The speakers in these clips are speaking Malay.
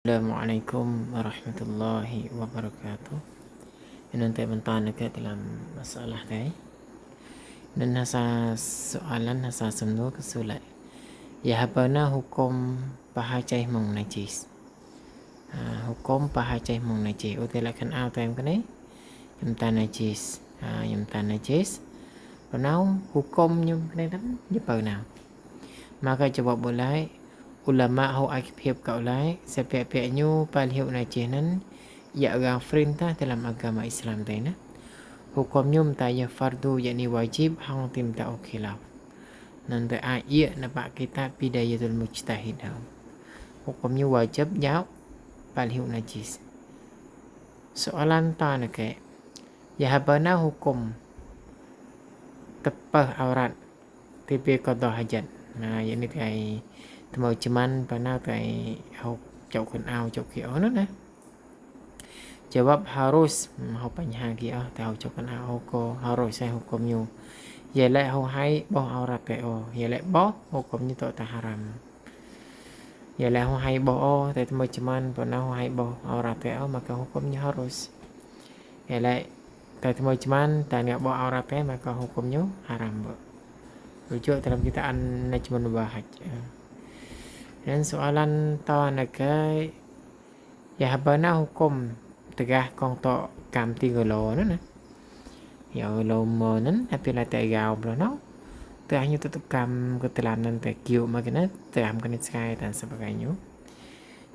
Assalamualaikum warahmatullahi wabarakatuh. Nanti bentang dekat dalam masalah tadi. Dan hasa soalan hasa semdu kesulat. Ya habana hukum pahacai mong najis. Hukum pahacai mong najis. Utilakan au time kene. Yamtan najis. Yamtan najis. Penau hukum nyum kene tam jepaunau. Maka jawab boleh ulama hau akhiab ka ulai sepiak-piaknyu palhiu najis nan ya orang perintah dalam agama Islam tadi nah. Hukumnya mtaya fardu yakni wajib hang tim ta khilaf. Nanti ayat nampak kitab Bidayatul Mujtahid. Hukumnya wajib jawab palhiu najis. Soalan ta nak ya habana hukum tepah aurat tipe qada hajat. Nah yakni kai Tmau cuman pernah kai hau chau kan au chau ki au nah. Jawab harus hau panha ki au tau chau kan au ko harus sai hukumnya. Ialah hau hai boh aurat kai au. Ialah boh hukumnya tak haram. Ialah hau hai boh au tapi tmau cuman pernah hau hai boh aurat kai au maka hukumnya harus. Ialah tapi tmau cuman tanya boh aurat kai maka hukumnya haram. Rujuk dalam kitaan Najmun Wahaj. Dan soalan ta nak ya habana hukum tegah kong to kam 3 lo nah. Ya lo mo nan apila ta gao blo no. Tehnya tutup kam ketelanan ta kiu makna teham kan skai dan sebagainya.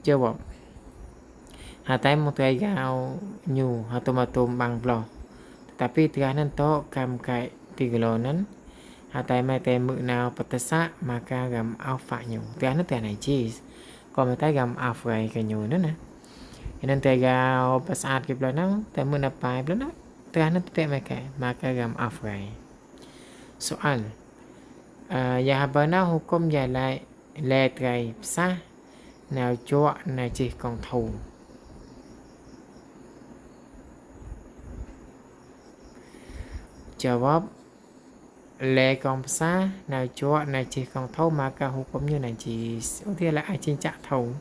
Jawab. Hatai mo ta gao nyu hatomatum bang blo. Tetapi tegah nan to kam kai 3 lo nan Hatai mai te mực nào patasa maka gam alfa nyu. Te ana te najis. Ko mai te gam alfa ka nyu nữa nè. Nên te gao pasat ki bla nang te mực na pai bla na. Te ana te mai ka maka gam alfa. Soal. Ya habana hukum ya lại le trai sa nào cho najis con thù. Jawab le con sa nào cho najis con thâu maka hukumnya najis. Dia là ai cinca thâu.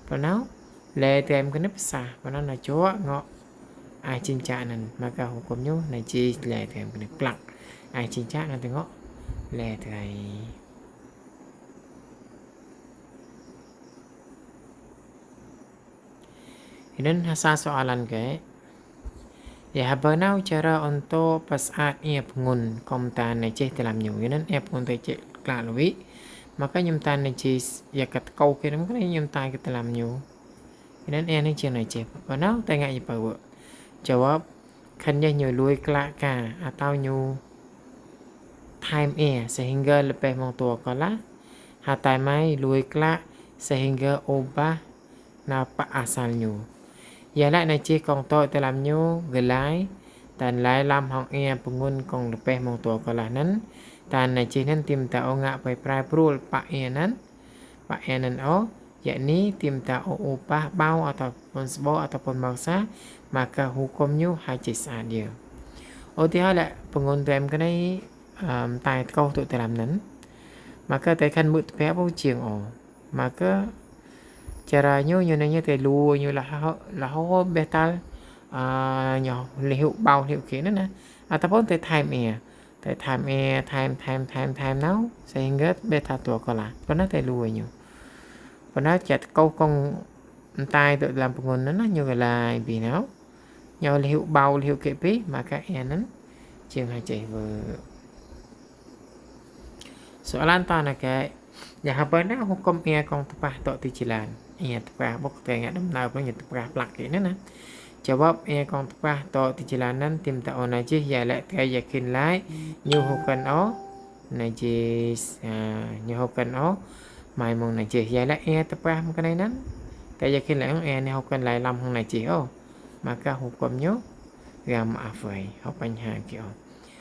Panau le tem cái nếp sa panau na cho ngọ ai cinca nan maka hukumnya najis le tem cái nếp plak. Ai cinca nan tengok le trai. Ini hasa soalan ke ya habana cara untuk pasat ia pengun komtan najis dalam nyu nan ia pengun tajik klalui maka nyumtan najis ya kat kau ke nam kan nyumtan ke dalam nyu nan ia ni chen najis panau tengah ia pawa jawab kan ya nyu lui klak ka atau nyu time air sehingga lepas mong tua kala hatai mai lui klak sehingga ubah napa asalnya. Ialah najis kong to dalam nyu gelai dan lai lam hong ia pengun kong lepeh mong tua kalah nan dan najis nan tim ta ngak pai prai prul pak ia nan o yakni tim ta upah bau ataupun sebo ataupun bangsa maka hukumnya hajis dia. Tihala pengun tem kenai tai kau tu dalam nan maka tai kan mut pe bau chieng maka caranya nyonya te lu nyu lah ho betal nyo liu bao liu ke nah ataupun te time now sehingga beta tua kala pernah te lu nyu pernah chat kau kong tai tu dalam pengun nah nyu galai bi nau nyo liu bao liu ke pi maka enan chieng ha chai soalan ta nak ya habana hukum ia kong tepah tok tijilan ia tepah bok te ngak damnau pun ia tepah plak ke nah. Jawab ia kong tepah tok tijelanan tim ta najis ya la te yakin lai nyu hukan najis nyu hukan mai mong najis ya la ia tepah makan nan te yakin lai ia ni hukan lai lam hong najis maka hukumnya gam afai hukan ha ki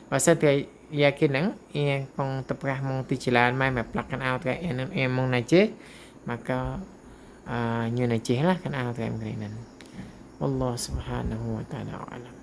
pasal te yakin lang ia kong tepah mong tijilan mai ma plakkan out ka ia mong najis maka nyu najis lah kan au tem nan. Allah subhanahu wa ta'ala alam.